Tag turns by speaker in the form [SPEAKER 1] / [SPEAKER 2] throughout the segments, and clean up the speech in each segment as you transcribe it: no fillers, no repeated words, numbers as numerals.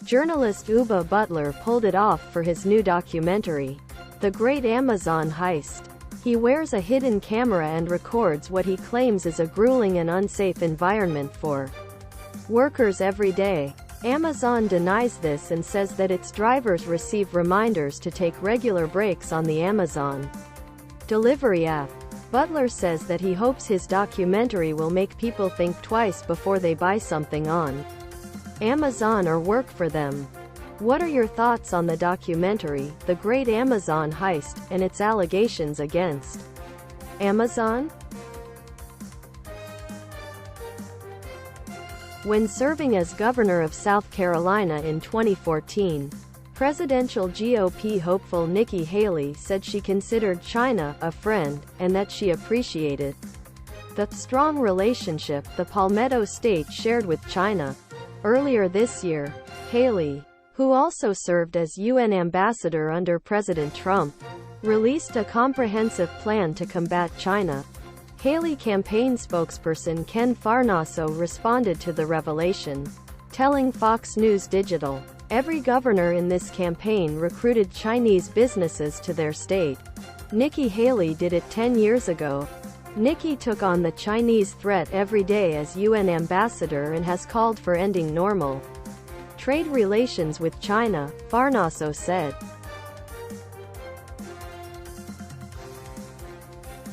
[SPEAKER 1] Journalist Uba Butler pulled it off for his new documentary, The Great Amazon Heist. He wears a hidden camera and records what he claims is a grueling and unsafe environment for workers every day. Amazon denies this and says that its drivers receive reminders to take regular breaks on the Amazon delivery app. Butler says that he hopes his documentary will make people think twice before they buy something on Amazon or work for them. What are your thoughts on the documentary, The Great Amazon Heist, and its allegations against Amazon? When serving as governor of South Carolina in 2014, presidential GOP hopeful Nikki Haley said she considered China a friend, and that she appreciated the strong relationship the Palmetto State shared with China. Earlier this year, Haley, who also served as UN ambassador under President Trump, released a comprehensive plan to combat China. Haley campaign spokesperson Ken Farnaso responded to the revelation, telling Fox News Digital, "Every governor in this campaign recruited Chinese businesses to their state. Nikki Haley did it 10 years ago. Nikki took on the Chinese threat every day as UN ambassador and has called for ending normal trade relations with China," Farnaso said.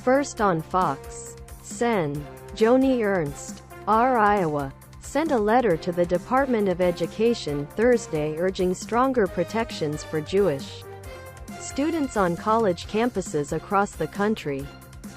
[SPEAKER 1] First on Fox. Sen. Joni Ernst, R. Iowa, sent a letter to the Department of Education Thursday urging stronger protections for Jewish students on college campuses across the country.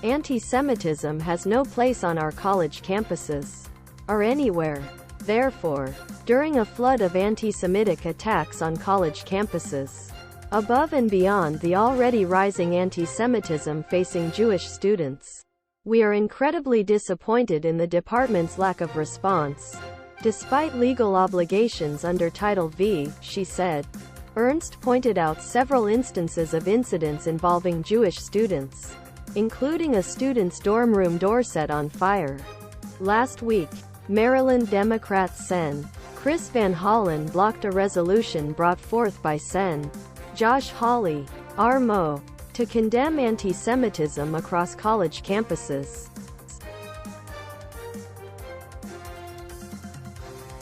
[SPEAKER 1] "Anti-Semitism has no place on our college campuses or anywhere. Therefore, during a flood of anti-Semitic attacks on college campuses, above and beyond the already rising anti-Semitism facing Jewish students, we are incredibly disappointed in the department's lack of response, despite legal obligations under Title V," she said. Ernst pointed out several instances of incidents involving Jewish students, including a student's dorm room door set on fire. Last week, Maryland Democrat Sen. Chris Van Hollen blocked a resolution brought forth by Sen. Josh Hawley, R.Mo., to condemn anti-Semitism across college campuses.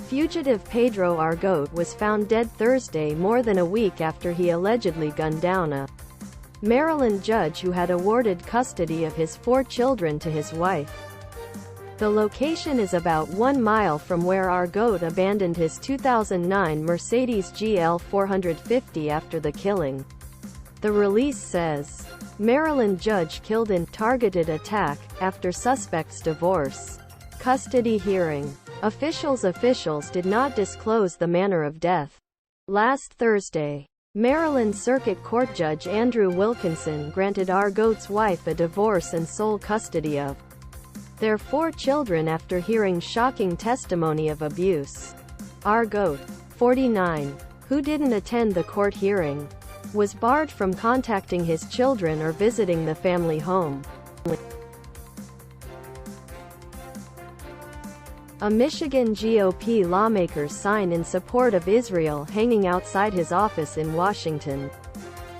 [SPEAKER 1] Fugitive Pedro Argote was found dead Thursday, more than a week after he allegedly gunned down a Maryland judge who had awarded custody of his 4 children to his wife. The location is about 1 mile from where Argote abandoned his 2009 Mercedes GL 450 after the killing. The release says, Maryland judge killed in targeted attack after suspect's divorce custody hearing. Officials did not disclose the manner of death. Last Thursday, Maryland Circuit Court Judge Andrew Wilkinson granted Argote's wife a divorce and sole custody of their 4 children after hearing shocking testimony of abuse. Argote, 49, who didn't attend the court hearing, was barred from contacting his children or visiting the family home. A Michigan GOP lawmaker's sign in support of Israel hanging outside his office in Washington,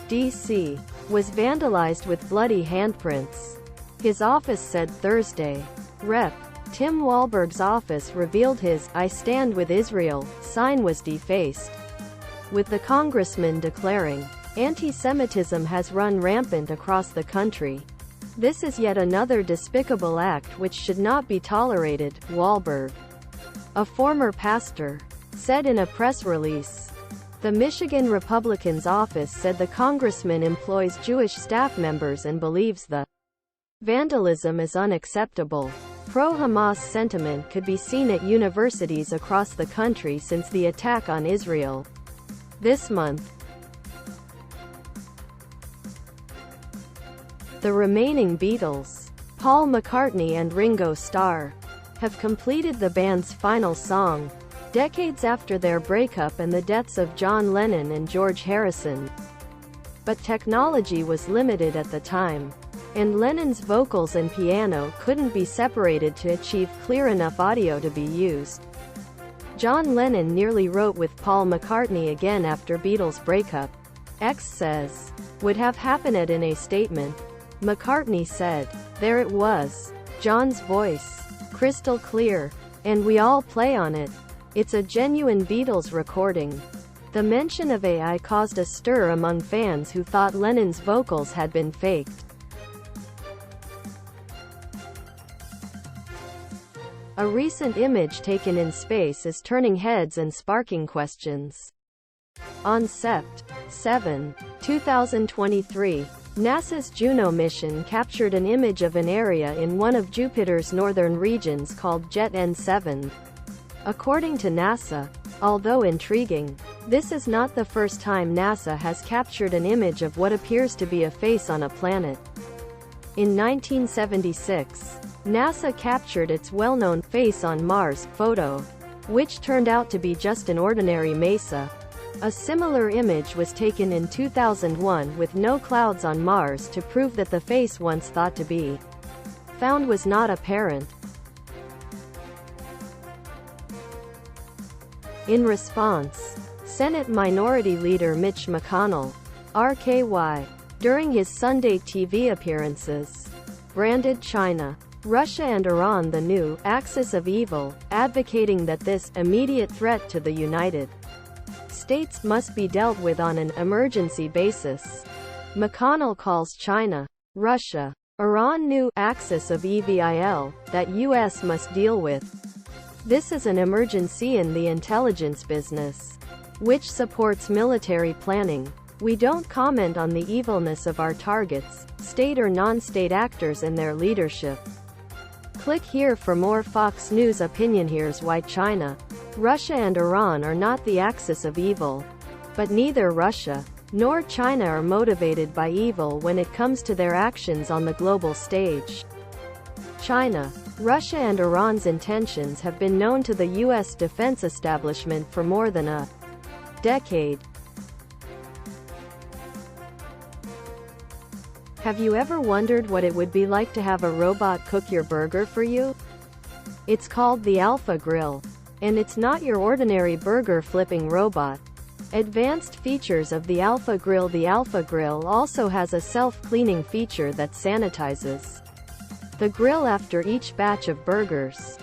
[SPEAKER 1] D.C., was vandalized with bloody handprints. His office said Thursday. Rep. Tim Walberg's office revealed his "I Stand with Israel" sign was defaced, with the congressman declaring, "Anti-Semitism has run rampant across the country. This is yet another despicable act which should not be tolerated," Walberg, a former pastor, said in a press release. The Michigan Republican's office said the congressman employs Jewish staff members and believes the vandalism is unacceptable. Pro-Hamas sentiment could be seen at universities across the country since the attack on Israel this month. The remaining Beatles, Paul McCartney and Ringo Starr, have completed the band's final song, decades after their breakup and the deaths of John Lennon and George Harrison. But technology was limited at the time, and Lennon's vocals and piano couldn't be separated to achieve clear enough audio to be used. John Lennon nearly wrote with Paul McCartney again after Beatles breakup. X says, would have happened in a statement. McCartney said, there it was. John's voice. Crystal clear. And we all play on it. It's a genuine Beatles recording. The mention of AI caused a stir among fans who thought Lennon's vocals had been faked. A recent image taken in space is turning heads and sparking questions. On Sept. 7, 2023, NASA's Juno mission captured an image of an area in one of Jupiter's northern regions called Jet N7. According to NASA, although intriguing, this is not the first time NASA has captured an image of what appears to be a face on a planet. In 1976, NASA captured its well-known "Face on Mars" photo, which turned out to be just an ordinary mesa. A similar image was taken in 2001 with no clouds on Mars to prove that the face once thought to be found was not apparent. In response, Senate Minority Leader Mitch McConnell, RKY, during his Sunday TV appearances, branded China, Russia and Iran the new axis of evil, advocating that this immediate threat to the United States must be dealt with on an emergency basis. McConnell calls China, Russia, Iran new axis of evil that U.S. must deal with. This is an emergency in the intelligence business, which supports military planning. We don't comment on the evilness of our targets, state or non-state actors and their leadership. Click here for more Fox News opinion. Here's why China, Russia and Iran are not the axis of evil. But neither Russia nor China are motivated by evil when it comes to their actions on the global stage. China, Russia and Iran's intentions have been known to the U.S. defense establishment for more than a decade. Have you ever wondered what it would be like to have a robot cook your burger for you? It's called the Alpha Grill. And it's not your ordinary burger flipping robot. Advanced features of the Alpha Grill. The Alpha Grill also has a self-cleaning feature that sanitizes the grill after each batch of burgers.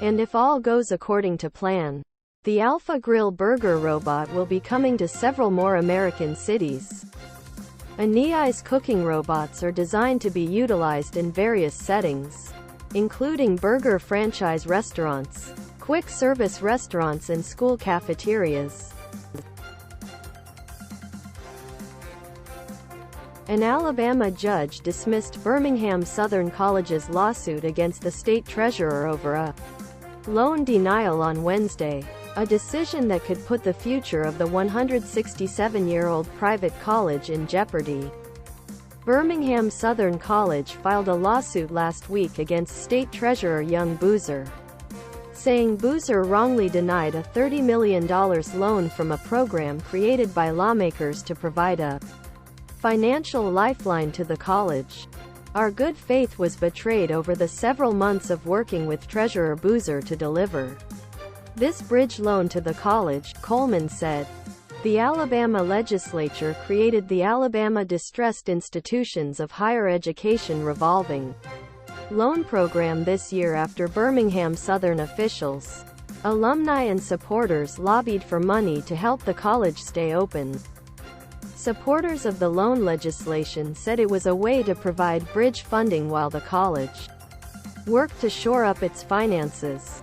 [SPEAKER 1] And if all goes according to plan, the Alpha Grill burger robot will be coming to several more American cities. AI's cooking robots are designed to be utilized in various settings, including burger franchise restaurants, quick service restaurants and school cafeterias. An Alabama judge dismissed Birmingham Southern College's lawsuit against the state treasurer over a loan denial on Wednesday, a decision that could put the future of the 167-year-old private college in jeopardy. Birmingham Southern College filed a lawsuit last week against State Treasurer Young Boozer, saying Boozer wrongly denied a $30 million loan from a program created by lawmakers to provide a financial lifeline to the college. Our good faith was betrayed over the several months of working with Treasurer Boozer to deliver this bridge loan to the college, Coleman said. The Alabama legislature created the Alabama Distressed Institutions of Higher Education Revolving Loan Program this year after Birmingham Southern officials, alumni and supporters lobbied for money to help the college stay open. Supporters of the loan legislation said it was a way to provide bridge funding while the college worked to shore up its finances.